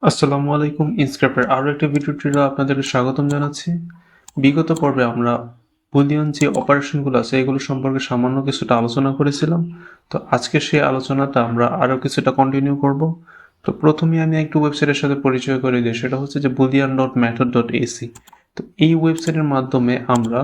আসসালামু আলাইকুম। ইনস্ক্রাইপের আরও একটি ভিডিও টিউটোরিয়ালে আপনাদেরকে স্বাগতম জানাচ্ছি। বিগত পর্বে আমরা বুলিয়ন যে অপারেশনগুলো আছে এগুলো সম্পর্কে সামান্য কিছুটা আলোচনা করেছিলাম। তো আজকে সেই আলোচনাটা আমরা আরও কিছুটা কন্টিনিউ করব। তো প্রথমে আমি একটু ওয়েবসাইটের সাথে পরিচয় করে দিই, সেটা হচ্ছে যে boolean.method.ac। তো এই ওয়েবসাইটের মাধ্যমে আমরা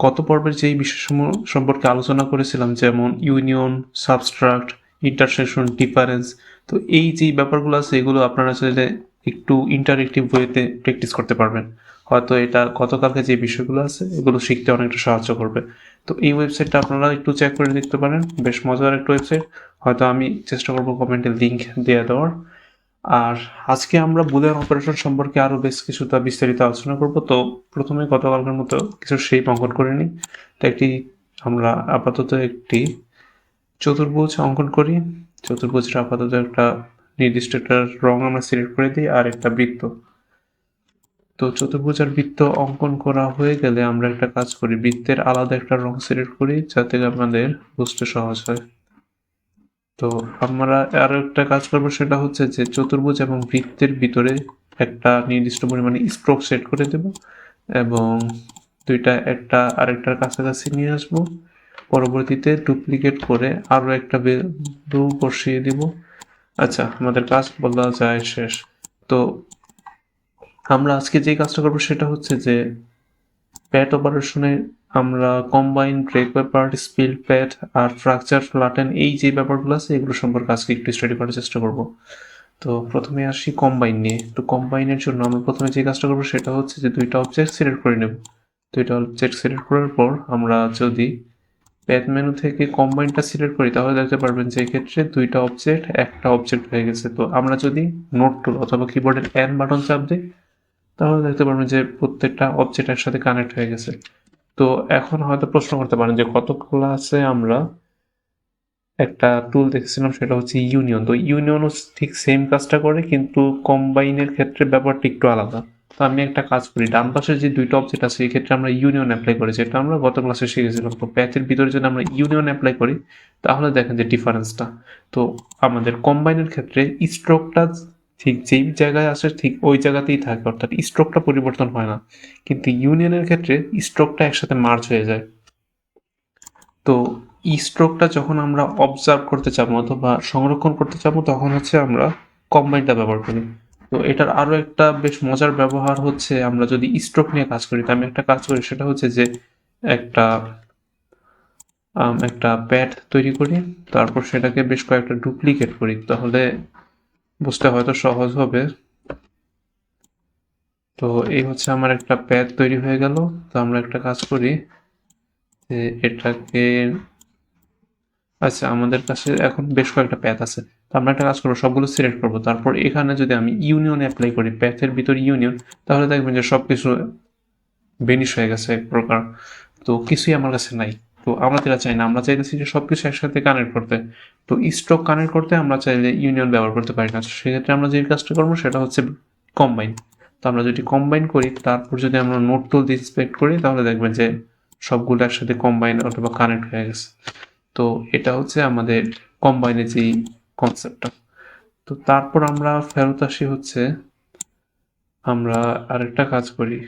গত পর্বের যেই বিষয়সমূহ সম্পর্কে আলোচনা করেছিলাম, যেমন ইউনিয়ন, সাবস্ট্রাক্ট, ইন্টারসেকশন, ডিফারেন্স, তো এই যে ব্যাপারগুলো আছে এগুলো আপনারা চাইলে একটু ইন্টারেক্টিভ ওয়েতে প্র্যাকটিস করতে পারবেন। হয়তো এটা গতকালকে যে বিষয়গুলো আছে এগুলো শিখতে অনেকটা সাহায্য করবে। তো এই ওয়েবসাইটটা আপনারা একটু চেক করে দেখতে পারেন, বেশ মজার একটা ওয়েবসাইট। হয়তো আমি চেষ্টা করবো কমেন্টে লিঙ্ক দিয়ে দেওয়ার। আর আজকে আমরা বুলিয়ান অপারেশন সম্পর্কে আরও বেশ কিছুটা বিস্তারিত আলোচনা করব। তো প্রথমে গতকালকের মতো কিছু শেপ অঙ্কন করে নিই। তো আমরা আপাতত একটি চতুর্ভুজ অঙ্কন করি। চতুর্ভুজটা আপাতত একটা নির্দিষ্ট একটা রং আমরা সিলেক্ট করে দিই, আর একটা বৃত্ত। তো চতুর্ভুজ আর বৃত্ত অঙ্কন করা হয়ে গেলে আমরা একটা কাজ করি, বৃত্তের আলাদা একটা রং সিলেক্ট করি যাতে আমাদের বুঝতে সহজ হয়। তো আমরা আরো একটা কাজ করবো, সেটা হচ্ছে যে চতুর্ভুজ এবং বৃত্তের ভিতরে একটা নির্দিষ্ট পরিমাণে স্ট্রোক সেট করে দেব এবং দুইটা একটা আরেকটার কাছাকাছি নিয়ে আসব। পরবর্তীতে ডুপ্লিকেট করে আরো একটা বিন্দু বসিয়ে দিব। আচ্ছা, আমাদের কাজ বলা যায় শেষ। তো আমরা আজকে যে কাজটা করবো সেটা হচ্ছে যে প্যাট অপারেশনে আমরা কম্বাইন, ব্রেক ব্যাপার, স্পিল প্যাট আর ফ্র্যাকচার ফ্ল্যাটেন এই যে ব্যাপারগুলো আছে এগুলো সম্পর্কে আজকে একটু স্টাডি করার চেষ্টা করব। তো প্রথমে আসি কম্বাইন নিয়ে। তো কম্বাইনের জন্য আমরা প্রথমে যে কাজটা করবো সেটা হচ্ছে যে দুইটা অবজেক্ট সিলেক্ট করে নেব। দুইটা অবজেক্ট সিলেক্ট করার পর আমরা যদি প্যাথ মেনু থেকে কম্বাইনটা সিলেক্ট করি তাহলে দেখতে পারবেন যে এক্ষেত্রে দুইটা অবজেক্ট একটা অবজেক্ট হয়ে গেছে। তো আমরা যদি নোট টুল অথবা কিবোর্ডের এন বাটন চাপ দিই তাহলে দেখতে পারবেন যে প্রত্যেকটা অবজেক্ট একসাথে কানেক্ট হয়ে গেছে। তো এখন হয়তো প্রশ্ন করতে পারেন যে গত ক্লাসে আমরা একটা টুল দেখছিলাম সেটা হচ্ছে ইউনিয়ন। তো ইউনিয়নও ঠিক সেম কাজটা করে, কিন্তু কম্বাইনের ক্ষেত্রে ব্যাপারটা একটু আলাদা। তো আমি একটা কাজ করি, ডান পাশে যে দুইটা অবজেক্ট আছে এই ক্ষেত্রে আমরা ইউনিয়ন অ্যাপ্লাই করি, যেটা আমরা গত ক্লাসে শিখেছিলাম। তো প্যাথের ভিতরে যদি আমরা ইউনিয়ন অ্যাপ্লাই করি তাহলে দেখেন যে ডিফারেন্সটা। তো আমাদের কম্বাইনের ক্ষেত্রে স্ট্রোকটা ঠিক যেই জায়গায় আসে ঠিক ওই জায়গাতেই থাকে, অর্থাৎ স্ট্রোকটা পরিবর্তন হয় না। কিন্তু ইউনিয়নের ক্ষেত্রে স্ট্রোকটা একসাথে মার্জ হয়ে যায়। তো স্ট্রোকটা যখন আমরা অবজার্ভ করতে চাবো অথবা সংরক্ষণ করতে চাবো তখন হচ্ছে আমরা কম্বাইনটা ব্যবহার করি। তো এটার আরও একটা বেশ মজার ব্যবহার হচ্ছে, আমরা যদি স্ট্রোক নিয়ে কাজ করি, তো আমি একটা কাজ করি সেটা হচ্ছে যে একটা একটা প্যাড তৈরি করি, তারপর সেটাকে বেশ কয়েকটা ডুপ্লিকেট করি, তাহলে বুঝতে হয়তো সহজ হবে। তো এই হচ্ছে আমার একটা প্যাড তৈরি হয়ে গেল। তো আমরা একটা কাজ করি যে এটাকে, আচ্ছা আমাদের কাছে এখন বেশ কয়েকটা প্যাথ আছে। তো আমরা একটা কাজ করবো, সবগুলো সিলেক্ট করবো, তারপর এখানে যদি আমি ইউনিয়ন অ্যাপ্লাই করি, প্যাথের ভিতর ইউনিয়ন, তাহলে দেখবেন যে সব কিছু বেনিশ হয়ে গেছে এক প্রকার। তো কিছুই আমার কাছে নাই। তো আমরা যেটা চাই না, আমরা চাইতেছি যে সব কিছু একসাথে কানেক্ট করতে। তো স্ট্রোক কানেক্ট করতে আমরা চাইলে ইউনিয়ন ব্যবহার করতে পারি না। সেক্ষেত্রে আমরা যে কাজটা করবো সেটা হচ্ছে কম্বাইন। তো আমরা যদি কম্বাইন করি তারপর যদি আমরা নোট টুল দিয়ে সিলেক্ট করি তাহলে দেখবেন যে সবগুলো একসাথে কম্বাইন অথবা কানেক্ট হয়ে গেছে। তো এটা হচ্ছে আমাদের কম্বাইনের যেই কনসেপ্টটা। তো তারপর আমরা ফেরত আসি হচ্ছে, আমরা আরেকটা কাজ করি।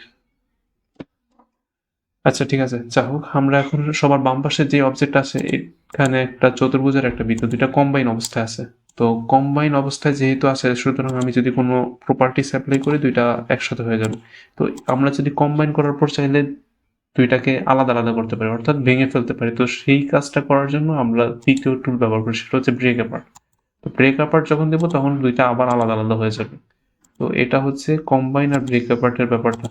আচ্ছা ঠিক আছে, যা হোক, আমরা এখন সবার বাম পাশে যে অবজেক্ট আছে এখানে একটা চতুর্ভুজের একটা বৃত্ত, দুইটা কম্বাইন অবস্থায় আছে। তো কম্বাইন অবস্থায় যেহেতু আছে সুতরাং আমি যদি কোনো প্রপার্টিস অ্যাপ্লাই করি দুইটা একসাথে হয়ে যাবে। তো আমরা যদি কম্বাইন করার পর চাইলে দুইটাকে আলাদা আলাদা করতে পারি, অর্থাৎ ভেঙে ফেলতে পারি। তো সেই কাজটা করার জন্য আমরা তৃতীয় টুল ব্যবহার করি, সেটা হচ্ছে ব্রেক অ্যাপার্ট। তো ব্রেক অ্যাপার্ট যখন দেবো তখন দুইটা আবার আলাদা আলাদা হয়ে যাবে। তো এটা হচ্ছে কম্বাইন আর ব্রেক অ্যাপার্টের ব্যাপারটা।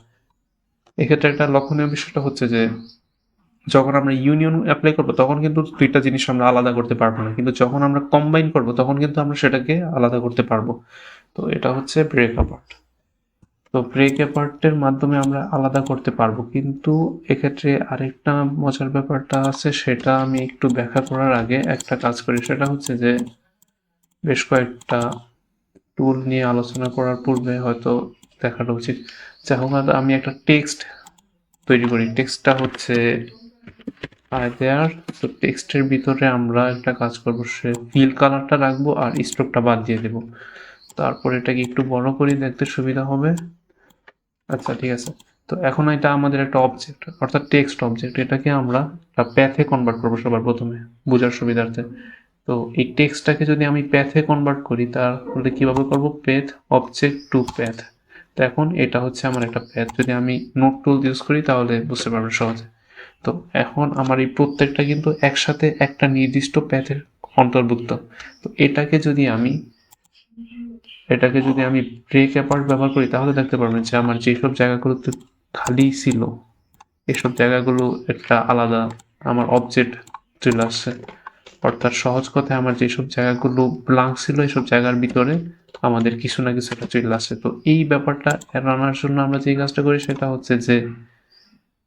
এক্ষেত্রে একটা লক্ষণীয় বিষয়টা হচ্ছে যে যখন আমরা ইউনিয়ন অ্যাপ্লাই করবো তখন কিন্তু দুইটা জিনিস আমরা আলাদা করতে পারবো না, কিন্তু যখন আমরা কম্বাইন করবো তখন কিন্তু আমরা সেটাকে আলাদা করতে পারবো। তো এটা হচ্ছে ব্রেক অ্যাপার্ট। তো ব্রেক অ্যাপার্টের মাধ্যমে আমরা আলাদা করতে পারবো, কিন্তু এক্ষেত্রে আরেকটা মজার ব্যাপারটা আছে, সেটা আমি একটু ব্যাখ্যা করার আগে একটা কাজ করি, সেটা হচ্ছে যে বেশ কয়েকটা টুল নিয়ে আলোচনা করার পূর্বে হয়তো দেখাটা উচিত। যাই হোক, আমি একটা টেক্সট তৈরি করি। টেক্সটটা হচ্ছে দেয়ার। তো টেক্সটের ভিতরে আমরা একটা কাজ করবো, সে ফিল কালারটা রাখবো আর স্ট্রোকটা বাদ দিয়ে দেবো। তো তারপর এটাকে একটু বড় করে দেখতে সুবিধা হবে। আচ্ছা ঠিক আছে, তো এখন এটা আমাদের একটা অবজেক্ট, অর্থাৎ টেক্সট অবজেক্ট। এটাকে আমরা প্যাথে কনভার্ট করবো সবার প্রথমে বোঝার সুবিধার্থে। তো এই টেক্সটটাকে যদি আমি প্যাথে কনভার্ট করি তাহলে কিভাবে করব, প্যাথ অবজেক্ট টু প্যাথ। তো এখন এটা হচ্ছে আমার একটা প্যাথ, যদি আমি নোট টুল ইউজ করি তাহলে বুঝতে পারবেন সহজে। তো এখন আমার এই প্রত্যেকটা কিন্তু একসাথে একটা নির্দিষ্ট প্যাথের অন্তর্ভুক্ত। তো এটাকে যদি আমি ব্রেক অ্যাপার্ট ব্যবহার করি তাহলে দেখতে পারবেন যে আমার যেসব জায়গাগুলোতে খালি ছিল এসব জায়গাগুলো একটা আলাদা আমার অবজেক্ট চলে আসছে। অর্থাৎ সহজ কথায় আমার যেসব জায়গাগুলো ব্লাঙ্ক ছিল এসব জায়গার ভিতরে আমাদের কিছু না কিছু একটা চলে আসে। তো এই ব্যাপারটা এড়ানোর জন্য আমরা যে কাজটা করি সেটা হচ্ছে যে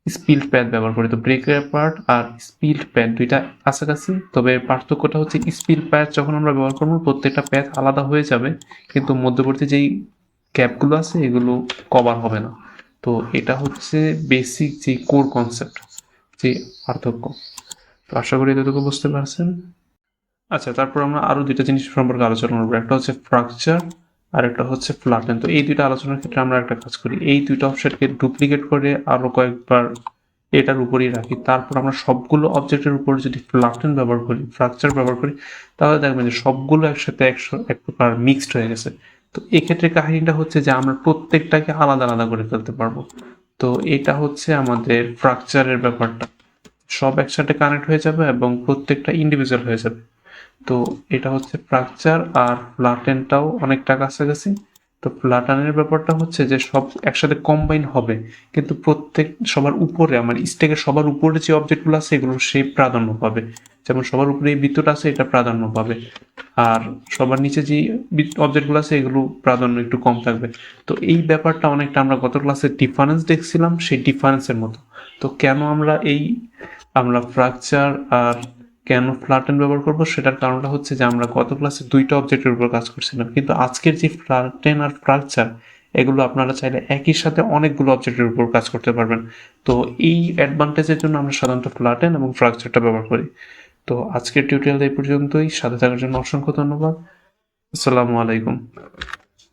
স্পিল্ড প্যাড ব্যবহার করি। তো ব্রেক অ্যাপার্ট আর স্পিল্ড প্যাড দুইটা কাছাকাছি, তবে পার্থক্যটা হচ্ছে স্পিল্ড প্যাড যখন আমরা ব্যবহার করবো প্রত্যেকটা প্যাড আলাদা হয়ে যাবে, কিন্তু মধ্যবর্তী যেই গ্যাপগুলো আছে এগুলো কভার হবে না। তো এটা হচ্ছে বেসিক যে কোর কনসেপ্ট, যে পার্থক্য। তো আশা করি এতটুকু বুঝতে পারছেন। আচ্ছা, তারপর আমরা আরও দুইটা জিনিস সম্পর্কে আলোচনা করবো, একটা হচ্ছে ফ্রাকচার আর একটা হচ্ছে ফ্ল্যাটেন। তো এই দুইটা আলোচনার ক্ষেত্রে আমরা একটা কাজ করি, এই দুইটা অপশনকে ডুপ্লিকেট করে আরও কয়েকবার এটার উপরেই রাখি, তারপর আমরা সবগুলো অবজেক্টের উপরে যদি ফ্ল্যাটেন ব্যবহার করি, ফ্রাকচার ব্যবহার করি, তাহলে দেখবেন যে সবগুলো একসাথে এক প্রকার মিক্সড হয়ে গেছে। তো এক্ষেত্রে কাহিনীটা হচ্ছে যে আমরা প্রত্যেকটাকে আলাদা আলাদা করে ফেলতে পারবো। তো এটা হচ্ছে আমাদের ফ্রাকচারের ব্যাপারটা, সব একসাথে কানেক্ট হয়ে যাবে এবং প্রত্যেকটা ইন্ডিভিজুয়াল হয়ে যাবে। তো এটা হচ্ছে ফ্রাকচার, আর ফ্ল্যাটেনটাও অনেকটা কাছাকাছি। তো ফ্ল্যাটানের ব্যাপারটা হচ্ছে যে সব একসাথে কম্বাইন হবে, কিন্তু প্রত্যেক সবার উপরে আমার স্টেকের সবার উপরে যে অবজেক্টগুলো আছে এগুলো সে প্রাধান্য পাবে। যেমন সবার উপরে এই বৃত্তটা আছে এটা প্রাধান্য পাবে, আর সবার নিচে যে অবজেক্টগুলো আছে এগুলো প্রাধান্য একটু কম থাকবে। তো এই ব্যাপারটা অনেকটা আমরা গত ক্লাসে ডিফারেন্স দেখছিলাম সেই ডিফারেন্সের মতো। তো কেন আমরা ফ্রাকচার আর কেন ফ্ল্যাটেন ব্যবহার করবো সেটার কারণটা হচ্ছে যে আমরা গত ক্লাসে দুইটা অবজেক্টের উপর কাজ করছিলাম, কিন্তু আজকের যে ফ্ল্যাটেন আর ফ্রাকচার এগুলো আপনারা চাইলে একই সাথে অনেকগুলো অবজেক্টের উপর কাজ করতে পারবেন। তো এই অ্যাডভান্টেজের জন্য আমরা সাধারণত ফ্ল্যাটেন এবং ফ্রাকচারটা ব্যবহার করি। তো আজকের টিউটোরিয়াল এই পর্যন্তই, সাথে থাকার জন্য অসংখ্য ধন্যবাদ। আসসালামু আলাইকুম।